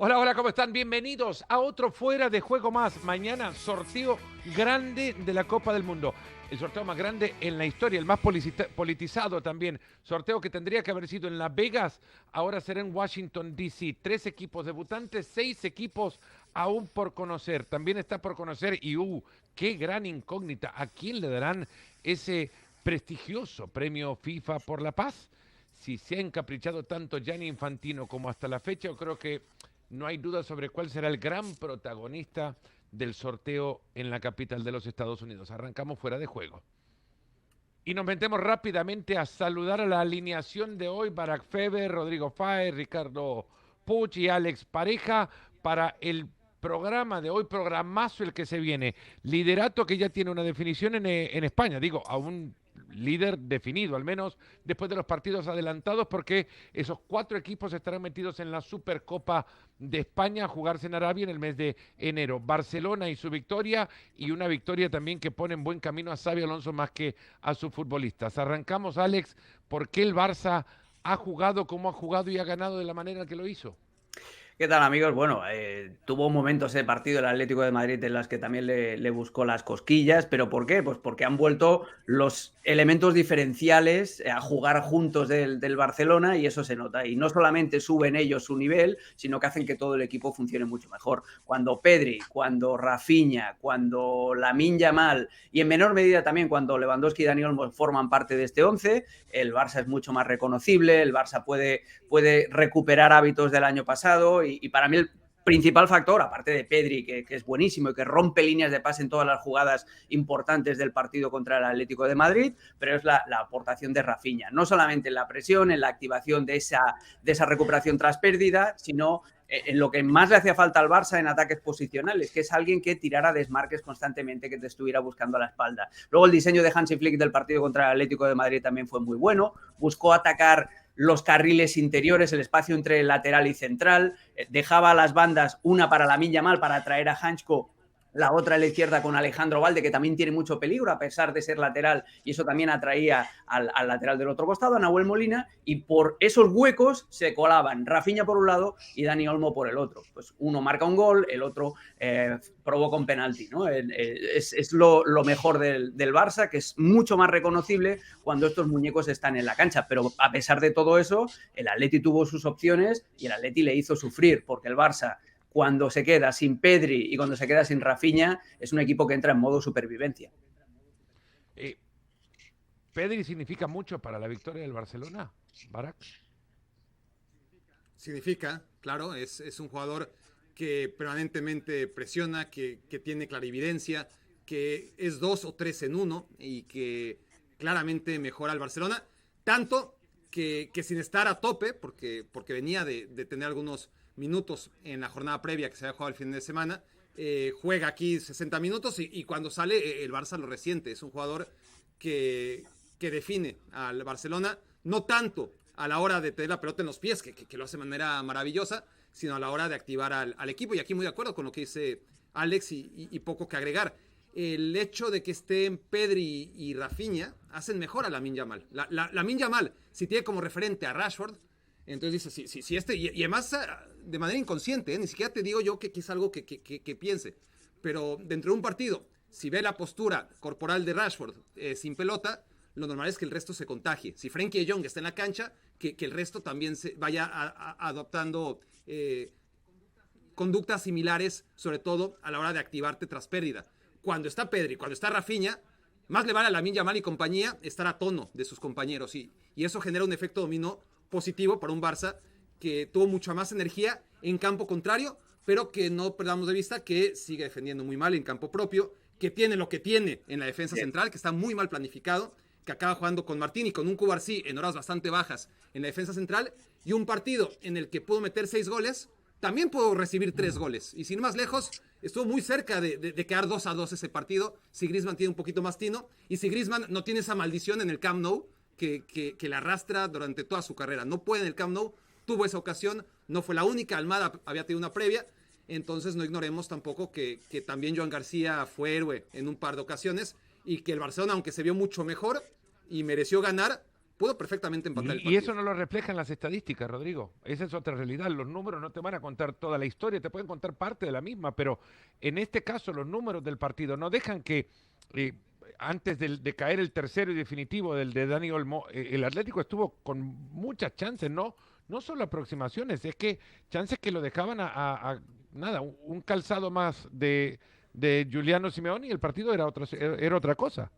Hola, hola, ¿cómo están? Bienvenidos a otro Fuera de Juego más. Mañana, sorteo grande de la Copa del Mundo. El sorteo más grande en la historia, el más politizado también. Sorteo que tendría que haber sido en Las Vegas, ahora será en Washington, D.C. 3 equipos debutantes, 6 equipos aún por conocer. También está por conocer, qué gran incógnita. ¿A quién le darán ese prestigioso premio FIFA por la paz? Si se ha encaprichado tanto Gianni Infantino como hasta la fecha, yo creo que no hay duda sobre cuál será el gran protagonista del sorteo en la capital de los Estados Unidos. Arrancamos Fuera de Juego. Y nos metemos rápidamente a saludar a la alineación de hoy: Barack Feber, Rodrigo Fáez, Ricardo Puch y Alex Pareja para el programa de hoy, programazo el que se viene. Liderato que ya tiene una definición en España, digo, a un líder definido, al menos después de los partidos adelantados, porque esos 4 equipos estarán metidos en la Supercopa de España a jugarse en Arabia en el mes de enero. Barcelona y su victoria, y una victoria también que pone en buen camino a Xabi Alonso más que a sus futbolistas. Arrancamos, Alex, ¿por qué el Barça ha jugado como ha jugado y ha ganado de la manera que lo hizo? ¿Qué tal, amigos? Bueno, tuvo momentos ese partido el Atlético de Madrid en las que también le buscó las cosquillas, pero ¿por qué? Pues porque han vuelto los elementos diferenciales a jugar juntos del Barcelona y eso se nota. Y no solamente suben ellos su nivel, sino que hacen que todo el equipo funcione mucho mejor. Cuando Pedri, cuando Rafinha, cuando Lamine Yamal y en menor medida también cuando Lewandowski y Dani Olmo forman parte de este 11, el Barça es mucho más reconocible, el Barça puede recuperar hábitos del año pasado y para mí el principal factor, aparte de Pedri, que es buenísimo y que rompe líneas de pase en todas las jugadas importantes del partido contra el Atlético de Madrid, pero es la aportación de Rafinha. No solamente en la presión, en la activación de esa recuperación tras pérdida, sino en lo que más le hacía falta al Barça en ataques posicionales, que es alguien que tirara desmarques constantemente, que te estuviera buscando a la espalda. Luego el diseño de Hansi Flick del partido contra el Atlético de Madrid también fue muy bueno, buscó atacar los carriles interiores, el espacio entre lateral y central, dejaba a las bandas una para Lamine Yamal para atraer a Hanchko, la otra a la izquierda con Alejandro Valde, que también tiene mucho peligro a pesar de ser lateral, y eso también atraía al lateral del otro costado, a Nahuel Molina, y por esos huecos se colaban Rafinha por un lado y Dani Olmo por el otro. Pues uno marca un gol, el otro provoca un penalti, ¿no? Es lo mejor del Barça, que es mucho más reconocible cuando estos muñecos están en la cancha, pero a pesar de todo eso, el Atleti tuvo sus opciones y el Atleti le hizo sufrir, porque el Barça, cuando se queda sin Pedri y cuando se queda sin Rafinha, es un equipo que entra en modo supervivencia. Eh, ¿Pedri significa mucho para la victoria del Barcelona, Barack? Significa, claro, es un jugador que permanentemente presiona, que tiene clarividencia, que es 2 o 3 en 1 y que claramente mejora al Barcelona, tanto que sin estar a tope, porque venía de tener algunos minutos en la jornada previa que se había jugado el fin de semana, juega aquí 60 minutos y cuando sale el Barça lo resiente. Es un jugador que define al Barcelona, no tanto a la hora de tener la pelota en los pies, que lo hace de manera maravillosa, sino a la hora de activar al equipo. Y aquí muy de acuerdo con lo que dice Alex y poco que agregar. El hecho de que estén Pedri y Rafinha hacen mejor a Lamine Yamal. Lamine Yamal, si tiene como referente a Rashford, entonces dice, si este, y además de manera inconsciente, ni siquiera te digo yo que es algo que piense, pero dentro de un partido, si ve la postura corporal de Rashford sin pelota, lo normal es que el resto se contagie. Si Frenkie de Jong está en la cancha, que el resto también se vaya adoptando conductas similares, sobre todo a la hora de activarte tras pérdida. Cuando está Pedri, cuando está Rafinha, más le vale a Lamine Yamal y compañía estar a tono de sus compañeros y eso genera un efecto dominó positivo para un Barça que tuvo mucha más energía en campo contrario, pero que no perdamos de vista que sigue defendiendo muy mal en campo propio, que tiene lo que tiene en la defensa central, que está muy mal planificado, que acaba jugando con Martín y con un Cubarsí en horas bastante bajas en la defensa central, y un partido en el que pudo meter 6 goles, también pudo recibir 3 goles. Y sin más lejos, estuvo muy cerca de quedar 2-2 ese partido, si Griezmann tiene un poquito más tino, y si Griezmann no tiene esa maldición en el Camp Nou, que la arrastra durante toda su carrera. No puede en el Camp Nou, tuvo esa ocasión, no fue la única, Almada había tenido una previa, entonces no ignoremos tampoco que también Joan García fue héroe en un par de ocasiones, y que el Barcelona, aunque se vio mucho mejor y mereció ganar, pudo perfectamente empatar el Y partido. eso no lo reflejan las estadísticas, Rodrigo. Esa es otra realidad. Los números no te van a contar toda la historia, te pueden contar parte de la misma, pero en este caso los números del partido no dejan que eh, antes de caer el tercero y definitivo del de Dani Olmo, el Atlético estuvo con muchas chances, no solo aproximaciones, es que chances que lo dejaban a nada, un calzado más de Giuliano Simeone y el partido era otra cosa.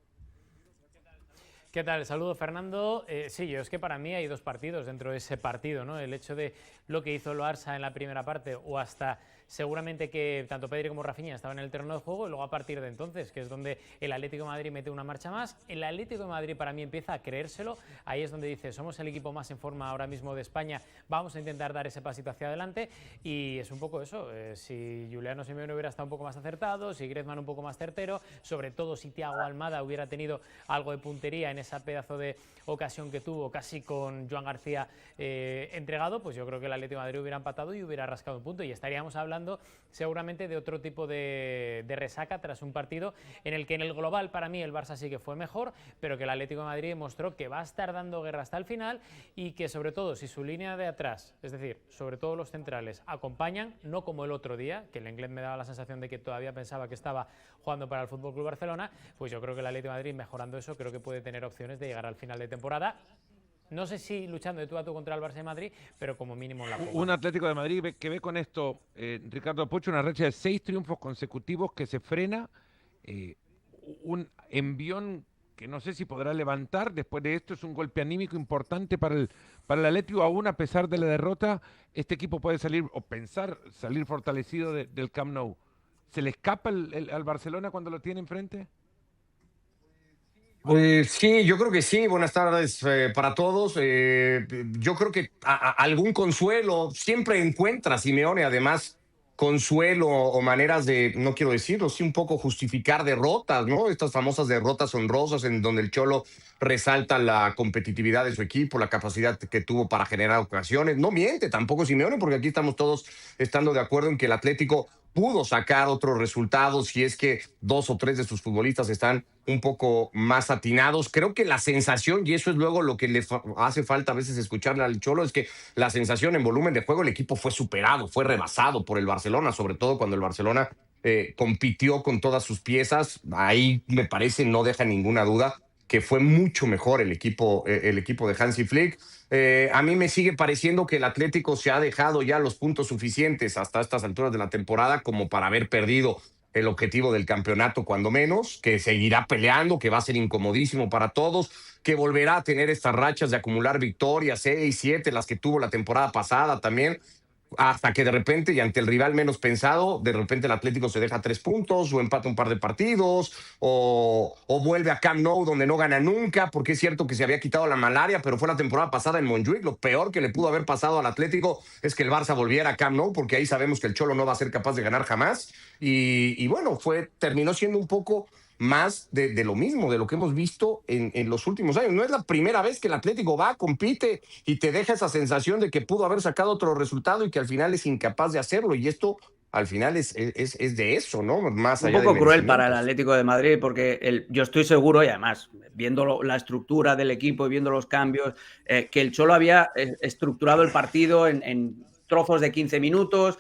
¿Qué tal? Saludos, Fernando. Sí, es que para mí hay dos partidos dentro de ese partido, ¿no? El hecho de lo que hizo el Barça en la primera parte o hasta seguramente que tanto Pedri como Rafinha estaban en el terreno de juego y luego a partir de entonces, que es donde el Atlético de Madrid mete una marcha más, el Atlético de Madrid para mí empieza a creérselo, ahí es donde dice, somos el equipo más en forma ahora mismo de España, vamos a intentar dar ese pasito hacia adelante y es un poco eso, si Giuliano Simeone hubiera estado un poco más acertado, si Griezmann un poco más certero, sobre todo si Thiago Almada hubiera tenido algo de puntería en esa pedazo de ocasión que tuvo casi con Joan García entregado, pues yo creo que el Atlético de Madrid hubiera empatado y hubiera rascado un punto y estaríamos hablando seguramente de otro tipo de resaca tras un partido en el que en el global para mí el Barça sí que fue mejor, pero que el Atlético de Madrid demostró que va a estar dando guerra hasta el final y que sobre todo si su línea de atrás, es decir, sobre todo los centrales, acompañan, no como el otro día, que el inglés me daba la sensación de que todavía pensaba que estaba jugando para el FC Barcelona, pues yo creo que el Atlético de Madrid mejorando eso creo que puede tener opciones de llegar al final de temporada. No sé si luchando de tú a tú contra el Barça de Madrid, pero como mínimo en la Copa. Un Atlético de Madrid que ve con esto, Ricardo Pucho, una racha de 6 triunfos consecutivos que se frena, eh, un envión que no sé si podrá levantar. Después de esto es un golpe anímico importante para el Atlético, aún a pesar de la derrota, este equipo puede salir o pensar salir fortalecido del Camp Nou. ¿Se le escapa al Barcelona cuando lo tiene enfrente? Pues sí, yo creo que sí. Buenas tardes para todos. Yo creo que algún consuelo siempre encuentra Simeone, además, consuelo o maneras de, no quiero decirlo, sí un poco justificar derrotas, ¿no? Estas famosas derrotas honrosas en donde el Cholo resalta la competitividad de su equipo, la capacidad que tuvo para generar ocasiones. No miente tampoco Simeone, porque aquí estamos todos estando de acuerdo en que el Atlético pudo sacar otros resultados si es que dos o tres de sus futbolistas están un poco más atinados. Creo que la sensación, y eso es luego lo que le hace falta a veces escucharle al Cholo, es que la sensación en volumen de juego, el equipo fue superado, fue rebasado por el Barcelona, sobre todo cuando el Barcelona compitió con todas sus piezas. Ahí me parece, no deja ninguna duda, que fue mucho mejor el equipo de Hansi Flick. A mí me sigue pareciendo que el Atlético se ha dejado ya los puntos suficientes hasta estas alturas de la temporada como para haber perdido el objetivo del campeonato, cuando menos, que seguirá peleando, que va a ser incomodísimo para todos, que volverá a tener estas rachas de acumular victorias, 6, 7, las que tuvo la temporada pasada también, hasta que de repente, y ante el rival menos pensado, de repente el Atlético se deja 3 puntos o empata un par de partidos o vuelve a Camp Nou donde no gana nunca, porque es cierto que se había quitado la malaria, pero fue la temporada pasada en Montjuic. Lo peor que le pudo haber pasado al Atlético es que el Barça volviera a Camp Nou, porque ahí sabemos que el Cholo no va a ser capaz de ganar jamás. Y bueno, terminó siendo un poco más de lo mismo, de lo que hemos visto en los últimos años. No es la primera vez que el Atlético va, compite y te deja esa sensación de que pudo haber sacado otro resultado y que al final es incapaz de hacerlo. Y esto al final es de eso, ¿no? Más Un allá poco de cruel para el merecimientos. Atlético de Madrid porque yo estoy seguro, y además viendo la estructura del equipo y viendo los cambios, que el Cholo había estructurado el partido en trozos de 15 minutos.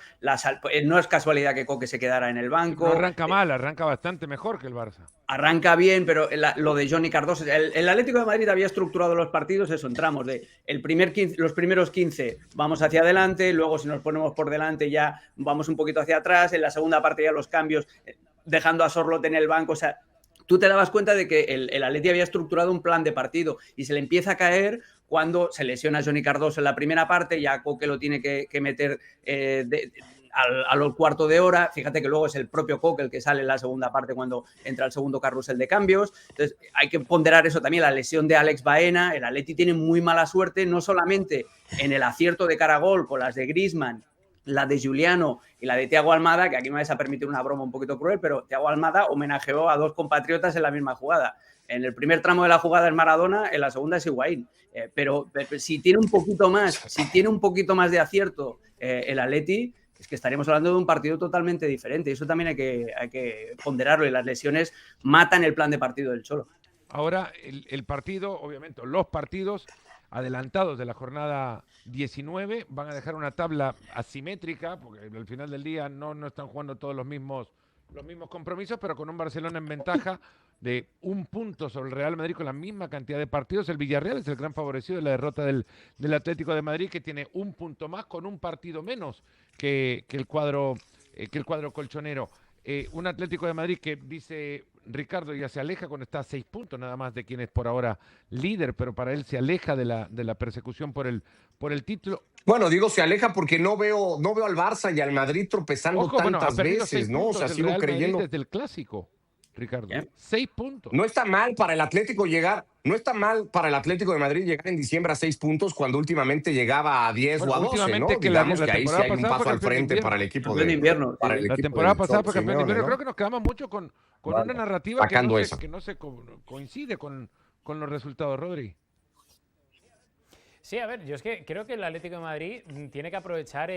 No es casualidad que Coque se quedara en el banco. No arranca mal, arranca bastante mejor que el Barça. Arranca bien, pero lo de Johnny Cardoso, el Atlético de Madrid había estructurado los partidos, eso, en tramos de los primeros 15 vamos hacia adelante, luego si nos ponemos por delante ya vamos un poquito hacia atrás, en la segunda parte ya los cambios, dejando a Sorloth en el banco, o sea, tú te dabas cuenta de que el Atleti había estructurado un plan de partido y se le empieza a caer cuando se lesiona Johnny Cardoso en la primera parte, ya Coque lo tiene que meter al cuarto de hora. Fíjate que luego es el propio Coque el que sale en la segunda parte cuando entra el segundo carrusel de cambios. Entonces hay que ponderar eso también, la lesión de Alex Baena. El Atleti tiene muy mala suerte, no solamente en el acierto de cara a gol con las de Griezmann, la de Giuliano y la de Thiago Almada, que aquí me vais a permitir una broma un poquito cruel, pero Thiago Almada homenajeó a dos compatriotas en la misma jugada. En el primer tramo de la jugada es Maradona, en la segunda es Higuaín. Pero si tiene un poquito más de acierto el Atleti, es que estaríamos hablando de un partido totalmente diferente. Y eso también hay que ponderarlo, y las lesiones matan el plan de partido del Cholo. Ahora el partido, obviamente, los partidos adelantados de la jornada 19 van a dejar una tabla asimétrica, porque al final del día no están jugando todos los mismos compromisos, pero con un Barcelona en ventaja de un punto sobre el Real Madrid con la misma cantidad de partidos. El Villarreal es el gran favorecido de la derrota del Atlético de Madrid, que tiene un punto más con un partido menos que el cuadro colchonero. Un Atlético de Madrid que dice Ricardo ya se aleja cuando está a 6 puntos nada más de quien es por ahora líder, pero para él se aleja de la persecución por el título. Bueno, digo, se aleja porque no veo al Barça y al Madrid tropezando Ojo, bueno, ha tantas perdido 6 veces, ¿no? O puntos sea, el sigo Real creyendo. Madrid desde el Clásico, Ricardo. Bien. 6 puntos. No está mal para el Atlético de Madrid llegar en diciembre a 6 puntos cuando últimamente llegaba a 10 Bueno, o a 12, últimamente ¿no? que Digamos la que ahí sí temporada hay un pasada paso fue al campeón de frente invierno. para el equipo Campeón de invierno, para sí. el La equipo temporada del pasada Cholo fue campeón de Simeone, invierno. ¿no? Creo que nos quedamos mucho con Vale. una narrativa Sacando esa. que no se coincide con los resultados, Rodri. Sí, a ver, yo es que creo que el Atlético de Madrid tiene que aprovechar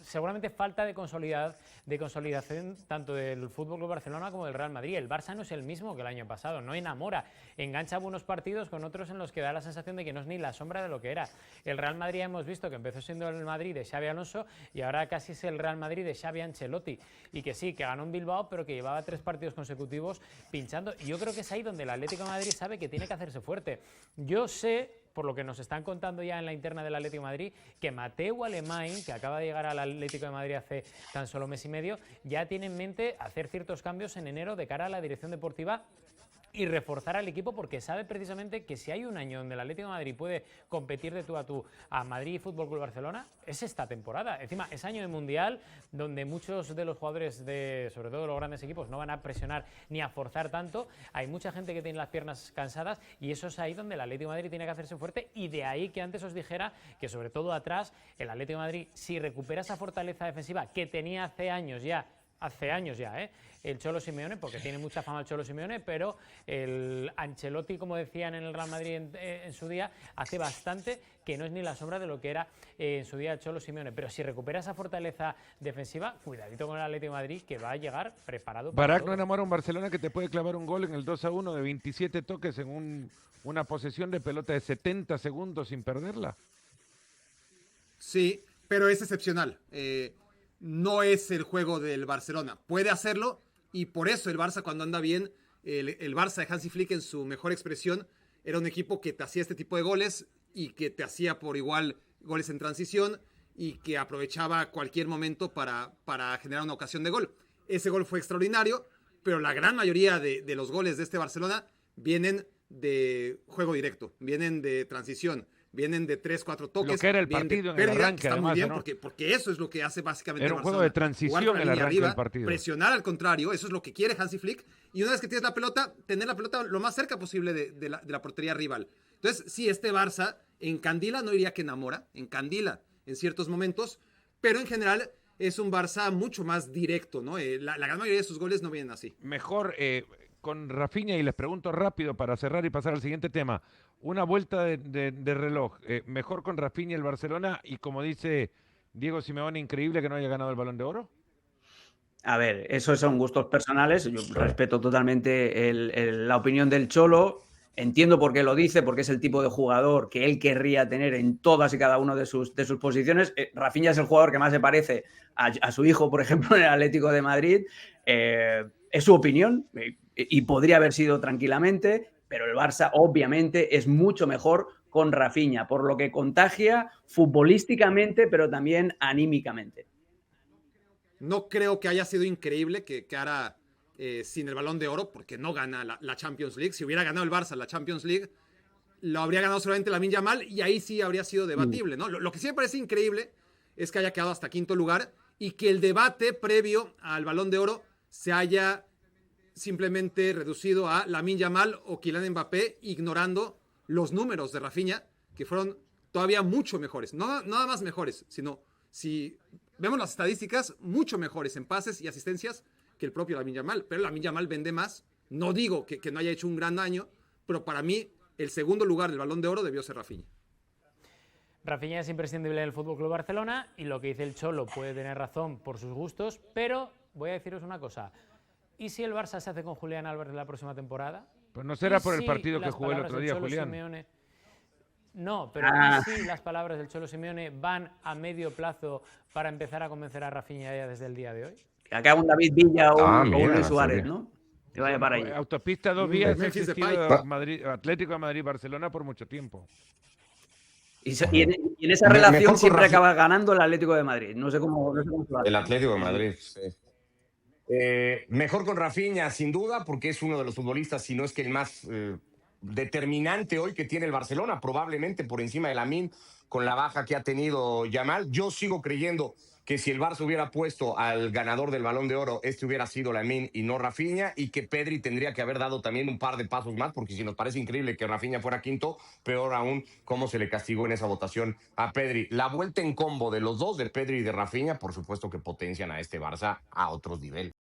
seguramente falta de consolidación tanto del Fútbol Club Barcelona como del Real Madrid. El Barça no es el mismo que el año pasado, no enamora, engancha buenos partidos con otros en los que da la sensación de que no es ni la sombra de lo que era. El Real Madrid hemos visto que empezó siendo el Madrid de Xabi Alonso y ahora casi es el Real Madrid de Xabi Ancelotti, y que sí, que ganó en Bilbao, pero que llevaba 3 partidos consecutivos pinchando. Y yo creo que es ahí donde el Atlético de Madrid sabe que tiene que hacerse fuerte. Yo sé, por lo que nos están contando ya en la interna del Atlético de Madrid, que Mateu Alemany, que acaba de llegar al Atlético de Madrid hace tan solo mes y medio, ya tiene en mente hacer ciertos cambios en enero de cara a la dirección deportiva y reforzar al equipo, porque sabe precisamente que si hay un año donde el Atlético de Madrid puede competir de tú a Madrid y Fútbol Club Barcelona, es esta temporada. Encima, es año de Mundial, donde muchos de los jugadores, sobre todo los grandes equipos, no van a presionar ni a forzar tanto. Hay mucha gente que tiene las piernas cansadas y eso es ahí donde el Atlético de Madrid tiene que hacerse fuerte, y de ahí que antes os dijera que sobre todo atrás, el Atlético de Madrid, si recupera esa fortaleza defensiva que tenía hace años ya, el Cholo Simeone, porque tiene mucha fama el Cholo Simeone, pero el Ancelotti, como decían en el Real Madrid en su día, hace bastante que no es ni la sombra de lo que era en su día el Cholo Simeone. Pero si recupera esa fortaleza defensiva, cuidadito con el Atlético de Madrid, que va a llegar preparado para Barak todo. no enamora a un Barcelona que te puede clavar un gol en el 2-1 de 27 toques en una posesión de pelota de 70 segundos sin perderla. Sí, pero es excepcional. No es el juego del Barcelona. Puede hacerlo y por eso el Barça, cuando anda bien, el Barça de Hansi Flick en su mejor expresión era un equipo que te hacía este tipo de goles y que te hacía por igual goles en transición y que aprovechaba cualquier momento para generar una ocasión de gol. Ese gol fue extraordinario, pero la gran mayoría de los goles de este Barcelona vienen de juego directo, vienen de transición, vienen de 3-4 toques. Lo que era el vienen de partido en el pérdida, arranque, que está muy además, bien, ¿no? porque eso es lo que hace básicamente Era un Barcelona. juego de transición Jugar con la el línea arranque arriba, del partido. presionar al contrario, eso es lo que quiere Hansi Flick, y una vez que tienes la pelota, tener la pelota lo más cerca posible de la portería rival. Entonces, sí, este Barça encandila, no diría que enamora, encandila en ciertos momentos, pero en general es un Barça mucho más directo, ¿no? La gran mayoría de sus goles no vienen así. Mejor con Rafinha, y les pregunto rápido para cerrar y pasar al siguiente tema. Una vuelta de reloj. Mejor con Rafinha el Barcelona, y como dice Diego Simeone, increíble que no haya ganado el Balón de Oro. A ver, esos son gustos personales. Yo respeto totalmente la opinión del Cholo. Entiendo por qué lo dice, porque es el tipo de jugador que él querría tener en todas y cada una de sus posiciones. Rafinha es el jugador que más se parece a su hijo, por ejemplo, en el Atlético de Madrid. Es su opinión y podría haber sido tranquilamente, pero el Barça obviamente es mucho mejor con Rafinha, por lo que contagia futbolísticamente, pero también anímicamente. No creo que haya sido increíble que quedara sin el Balón de Oro, porque no gana la Champions League. Si hubiera ganado el Barça la Champions League, lo habría ganado solamente Lamine Yamal, y ahí sí habría sido debatible, ¿no? Lo que sí me parece increíble es que haya quedado hasta quinto lugar y que el debate previo al Balón de Oro se haya simplemente reducido a Lamine Yamal o Kylian Mbappé, ignorando los números de Rafinha, que fueron todavía mucho mejores. No nada más mejores, sino, si vemos las estadísticas, mucho mejores en pases y asistencias que el propio Lamine Yamal. Pero Lamine Yamal vende más. No digo que no haya hecho un gran año, pero para mí el segundo lugar del Balón de Oro debió ser Rafinha. Rafinha es imprescindible en el Fútbol Club Barcelona, y lo que dice el Cholo puede tener razón por sus gustos, pero voy a deciros una cosa. ¿Y si el Barça se hace con Julián Álvarez la próxima temporada? Pues no será ¿Y por el si partido que las jugó el palabras otro del día, Cholo Julián? Simeone- No, pero Ah. ¿y si las palabras del Cholo Simeone van a medio plazo para empezar a convencer a Rafinha ya desde el día de hoy? Que acá un David Villa o un Mira, Luis no Suárez, sabía. ¿no? Que vaya para allí. Autopista dos Un vías ha Memphis Depay. existido Madrid, Atlético de Madrid-Barcelona por mucho tiempo. Y en esa Mejor relación con siempre Rafi- acaba ganando el Atlético de Madrid. No sé cómo se lo El hace. Atlético de Madrid, sí. Mejor con Rafinha, sin duda, porque es uno de los futbolistas, si no es que el más determinante hoy que tiene el Barcelona, probablemente por encima de Lamine, con la baja que ha tenido Yamal. Yo sigo creyendo que si el Barça hubiera puesto al ganador del Balón de Oro, este hubiera sido Lamine y no Rafinha, y que Pedri tendría que haber dado también un par de pasos más, porque si nos parece increíble que Rafinha fuera quinto, peor aún cómo se le castigó en esa votación a Pedri. La vuelta en combo de los dos, de Pedri y de Rafinha, por supuesto que potencian a este Barça a otros niveles.